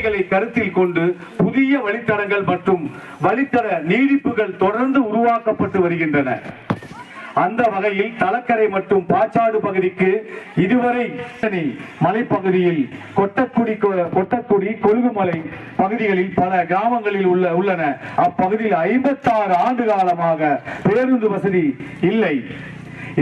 தேவைகளை கருத்தில் கொண்டு புதிய வழித்தடங்கள் மற்றும் வழித்தட நீடிப்புகள் தொடர்ந்து உருவாக்கப்பட்டு வருகின்றன. அந்த வகையில் தலக்கரை மற்றும் பாச்சாடு பகுதிக்கு இதுவரை மலைப்பகுதியில் கொட்டக்குடி கொழுகுமலை பகுதிகளில் பல கிராமங்களில் உள்ளன. அப்பகுதியில் 56 ஆண்டு காலமாக பேருந்து வசதி இல்லை.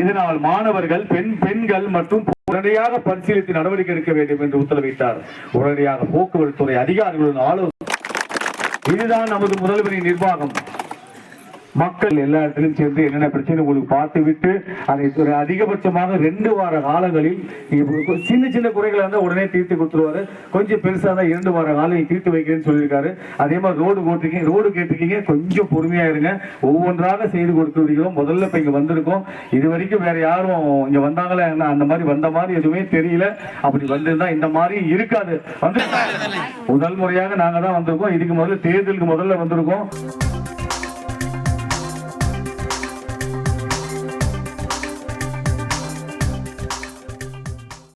இதனால் மாணவர்கள் பெண்கள் மற்றும் உடனடியாக பரிசீலித்து நடவடிக்கை எடுக்க வேண்டும் என்று உத்தரவிட்டார். உடனடியாக போக்குவரத்து துறை அதிகாரிகளுடன் ஆலோசனை. இதுதான் நமது முதல்வரின் நிர்வாகம். மக்கள் எல்லா இடத்திலும் சேர்ந்து என்னென்ன பிரச்சனை உங்களுக்கு பார்த்துவிட்டு அதை அதிகபட்சமாக 2 வார காலங்களில் சின்ன சின்ன குறைகளை இருந்தால் உடனே தீர்த்து கொடுத்துருவாரு. கொஞ்சம் பெருசாக இருந்தால் 2 வார காலம் தீர்த்து வைக்கிறேன்னு சொல்லியிருக்காரு. அதே மாதிரி ரோடு கேட்டிருக்கீங்க, கொஞ்சம் பொறுமையா இருங்க. ஒவ்வொன்றாக செய்து கொடுத்துருக்கோம். முதல்ல இப்ப இங்க வந்திருக்கோம். இது வரைக்கும் வேற யாரும் இங்க வந்தாங்களே, அந்த மாதிரி வந்த மாதிரி எதுவுமே தெரியல. அப்படி வந்திருந்தா இந்த மாதிரி இருக்காது. வந்து முதல் முறையாக நாங்க தான் வந்திருக்கோம். இதுக்கு முதல்ல தேர்தலுக்கு முதல்ல வந்திருக்கோம்.